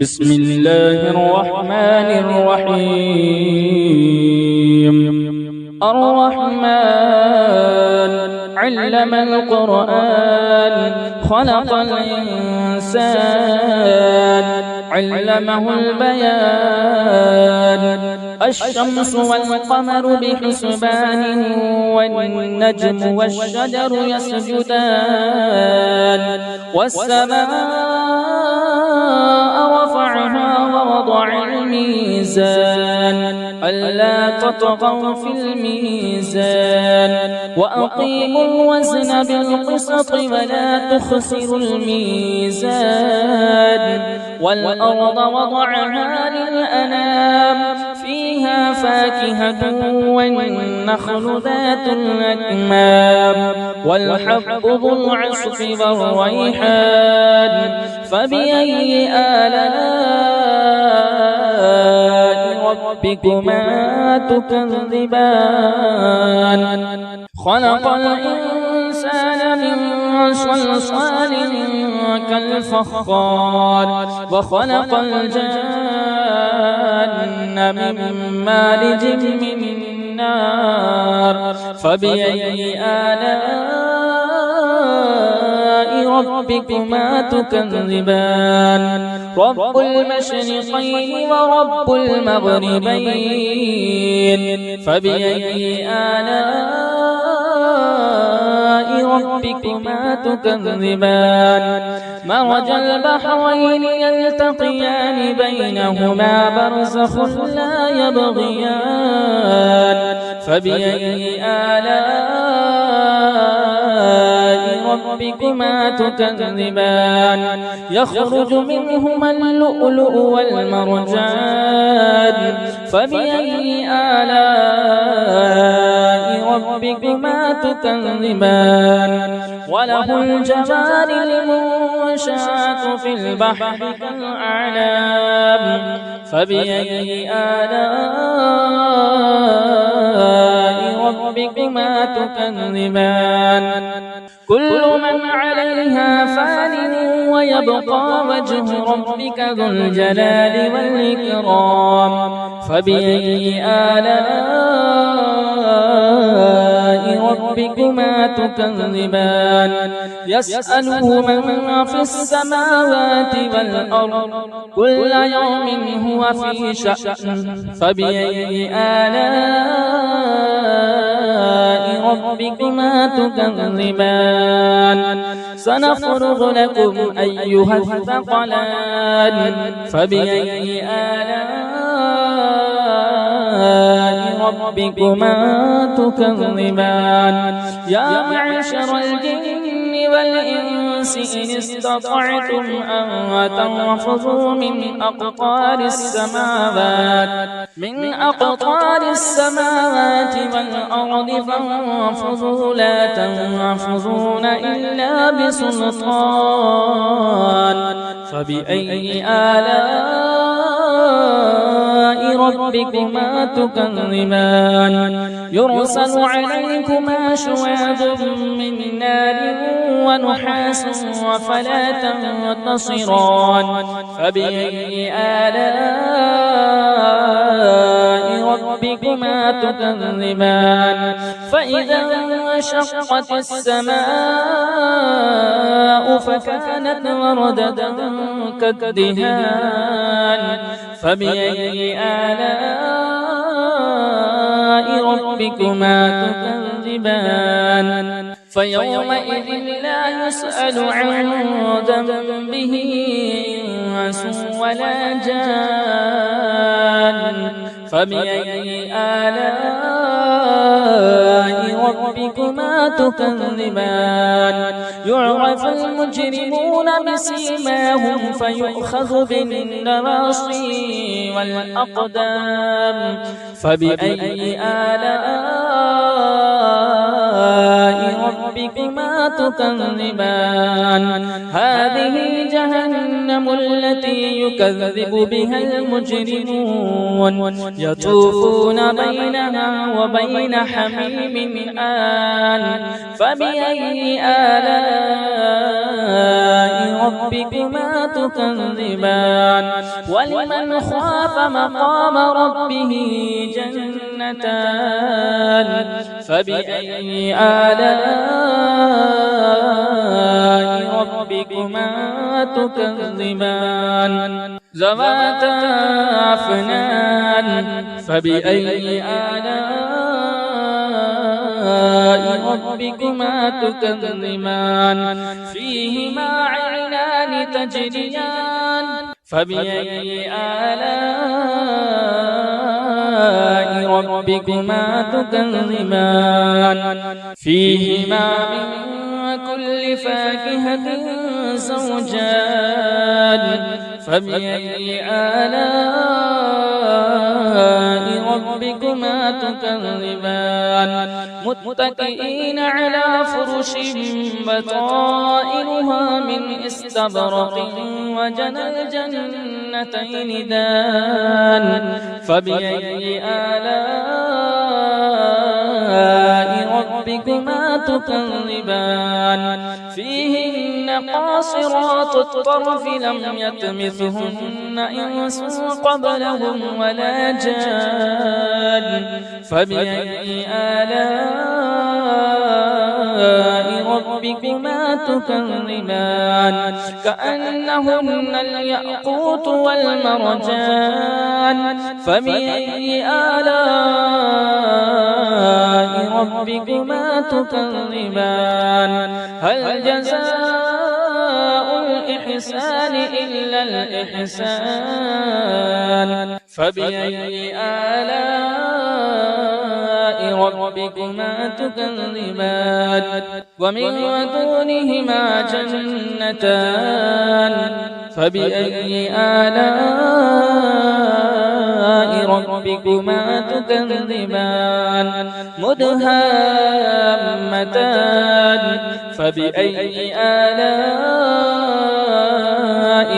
بسم الله الرحمن الرحيم. الرحمن علم القرآن خلق الإنسان علمه البيان. الشمس والقمر بحسبان والنجم والشجر يسجدان. والسماء رفعها ووضع الميزان ألا تطغوا في الميزان وأقيموا الوزن بالقسط ولا تخسروا الميزان. والأرض وضعها للأنام فيها فاكهة والنخل ذات الأكمام والحب ذو العصف والريحان. فبأي آلاء ربكما تكذبان؟ خلق الإنسان من صلصال كالفخار وخلق الجن من مارج من نار. فبأي آلاء ربكما تكذبان؟ رب المشرقين ورب المغربين. فبأي آلاء ربكما تكذبان؟ مرج البحرين يلتقيان بينهما برزخ لا يبغيان. فبأي آلاء ربكما تكذبان؟ يخرج منهما اللؤلؤ والمرجان. فبأي آلاء ربكما تكذبان؟ وله الجوار المنشآت في البحر كالأعلام. فبأي آلاء ربكما تكذبان؟ كل من عليها فان ويبقى وجه ربك ذو الجلال والإكرام. فبأي آلاء ربكما تكذبان؟ يسأله من في السماوات والأرض كل يوم هو في شأن. فبأي آلاء ربكما تكذبان؟ سنفرغ لكم أيها الثقلان. فبأي آلاء ربكما تكذبان؟ يا معشر الجن والإنس إن استطعتم أن تنفذوا من أقطار السماوات والأرض فانفذوا لا تنفذون إلا بسلطان. فبأي آلاء ربكما تكذبان؟ يرسل عليكما شواظ من نار ونحاس فلا تنتصران. فبأي آلاء ربكما تكذبان؟ فإذا انشقت السماء فكانت وردة كالدهان. فبأي آلاء ربكما تكذبان؟ فيومئذ لا يسأل عن ذنبه إنس ولا جان. فبأي آلاء ربكما تكذبان؟ يعرف المجرمون بسيماهم فيؤخذ بالنواصي والأقدام. فبأي آلاء ربكما تكذبان هذه جهنم التي يكذب بها المجرمون يطوفون بينها وبين حميم آن فبأي آلاء ربكما تكذبان ولمن خاف مقام ربه جنتان فبأي آلاء ربكما تكذبان ذواتا أفنان فبأي آلاء ربكما تكذبان فيهما عينان تجريان فبأي آلاء ربكما تكذبان فيهما من كل فاكهة زوجان فبأي آلاء ربكما تكذبان متكئين على فرش بطائنها من استبرق وجنى الجنتين دان فبأي آلاء ربكما تكذبان فيهن قاصرات الطرف لم يطمثهن إنس قبلهم ولا جان فبأي آلاء ربكما تكذبان كأنهن الياقوت والمرجان فبأي آلاء ربكما تكذبان هل جزاء الإحسان إلا الإحسان فبأي آلاء ربكما تكذبان ومن دونهما جنتان فبأي آلاء ربكما تكذبان مدهامتان فبأي آلاء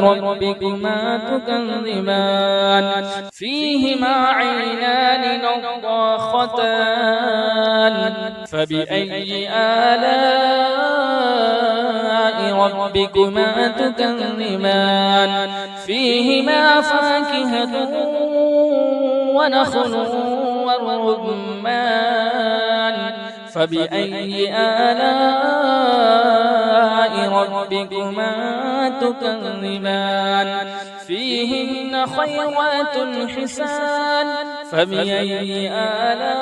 ربكما تكذبان فيهما عينان نضاختان فبأي آلاء ربكما تكذبان فيهما فاكهة ونخل ورمان فبأي آلاء ربكما تكذبان فيهن خيرات حسان فبأي آلاء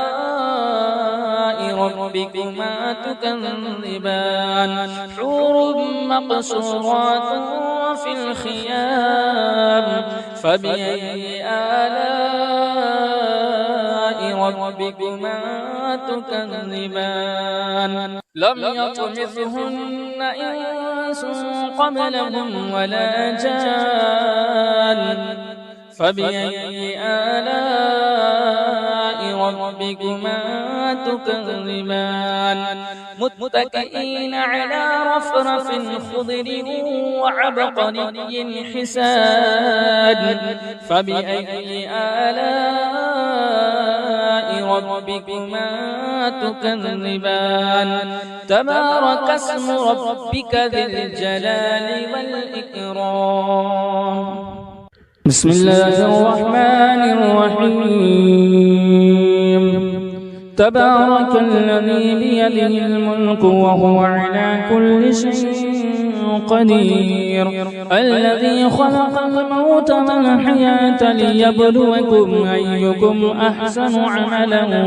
ربكما تكذبان حور مقصورات في الخيام فبأي آلاء ربكما تكذبان لم يطمثهن إنس قبلهم ولا جان فبأي آلاء ربكما تكذبان متكئين على رفرف خضر وعبقري حسان فبأي آلاء ربكما تكذبان تبارك اسم ربك ذي الجلال والإكرام بسم الله الرحمن الرحيم تبارك الذي بيده الملك وهو على كل شيء قدير الذي خلق الموت والحياة ليبلوكم أيكم أحسن عملا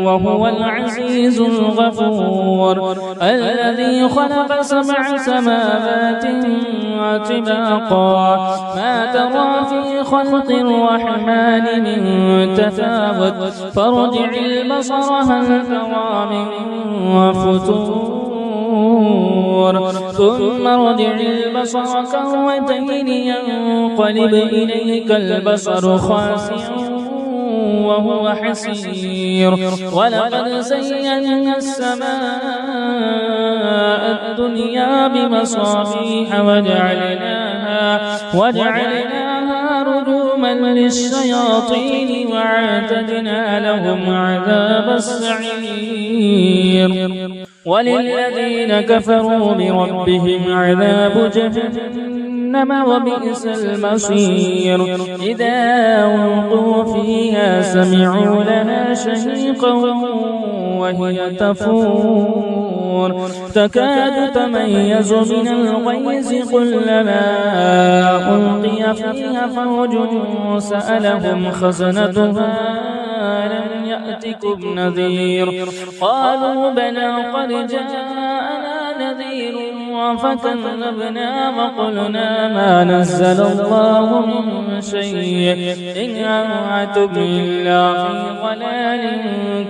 وهو العزيز الغفور الذي خلق 7 سماوات طباقا ما ترى في خلق الرحمن من تفاوت فارجع البصر هل ترى من فتور ثم ارجع البصر كرتين ينقلب إليك البصر خاسئا وهو حسير ولقد زينا السماء الدنيا بمصابيح وجعلناها رجوما للشياطين وأعتدنا لهم عذاب السعير وللذين كفروا بربهم عذاب جهنم وبئس المصير إذا ألقوا فيها سمعوا لها شهيقا وهي تفور تكاد تميز من الغيظ كلما ألقي فيها فوج سألهم خزنتها ألم يأتكم نذير قالوا بلى قد جاءنا نذير فكذبنا وقلنا ما نزل الله من شيء إن أنتم إلا في ضلال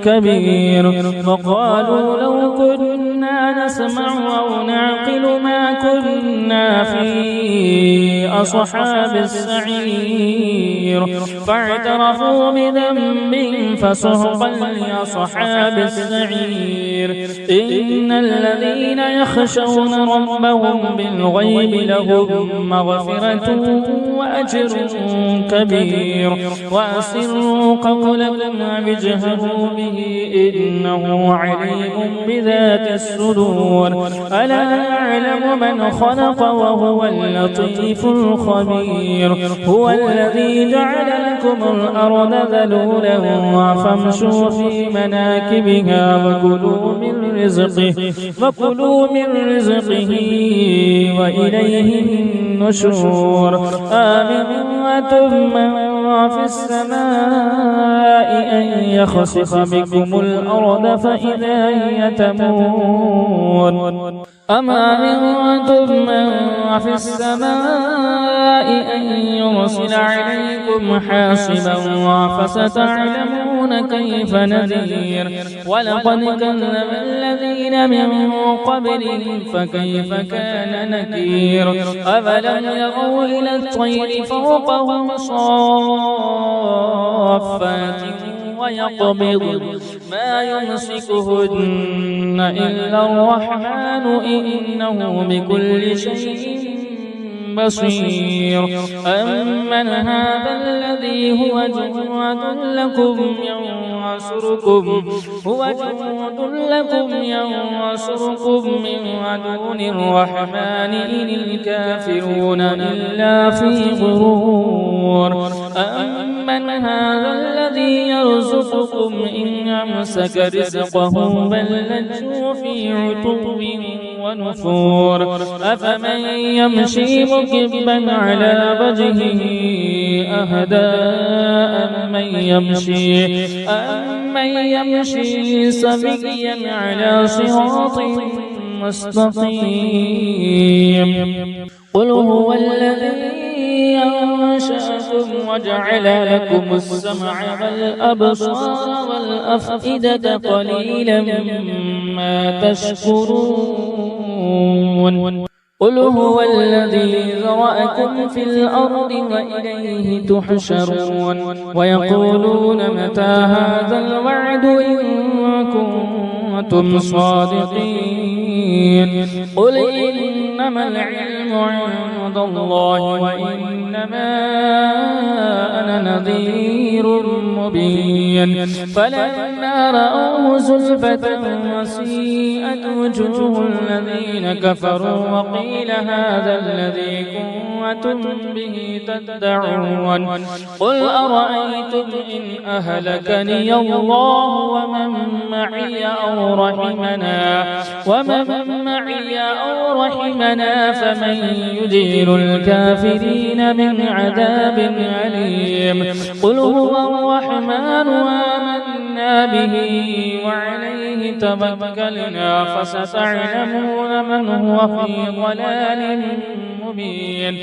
كبير وقالوا لو كنا نسمع أو نعقل ما كنا في أصحاب السعير فاعترفوا بذنبهم فسحقا لأصحاب السعير إن الذين يخشون ربهم بالغيب لهم مغفرة وأجر كبير وأسروا قولكم واجهروا به إنه عليم بذات الصدور ألا يعلم من خلق وهو اللطيف الخبير هو الذي جعل لكم الأرض ذلولا فامشوا في مناكبها وكلوا من رزقه وإليه النشور آمنتم من في السماء أن يخسف بكم الأرض فإذا هي تمور أم أمنتم من في السماء أن يرسل عليكم حاصبا فستعلمون كيف نذير ولقد كذب الذين من قبلهم فكيف كان نكير أفلم يروا إلى الطير فوقهم صافات ويقبض ما يمسكهن إلا الرحمن إنه بكل شيء بصير أمن هذا الذي هو جواد لكم ينصركم من دون الرحمن إن الكافرون إلا في غرور أمن هذا الذي يرزقكم إن أمسك رزقه بل لجوا في عتو ونفور أفمن يمشي مكبا على وجهه أهدى أمن يمشي سويا على صراط مستقيم قل هو الذي أنشأكم وجعل لكم السمع والأبصار والأفئدة قليلا ما تشكرون قل هو الذي ذرأكم في الأرض وإليه تحشرون ويقولون متى هذا الوعد إن كنتم صادقين قل إنما العلم عند الله وإنما أنا نذير مبين فلما رأوه زلفة وسيئت وجوه الذين كفروا وقيل هذا الذي كنتم به تدعون قل أرأيتم إن أهلكني الله ومن معي أو رحمنا فمن يجير الكافرين من عذاب أليم قل هو الرحمن آمنا به وعليه توكلنا فستعلمون من هو في ضلال مبين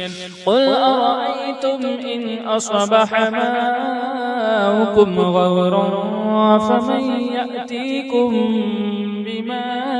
قل أرأيتم إن أصبح ماؤكم غورا فمن يأتيكم بماء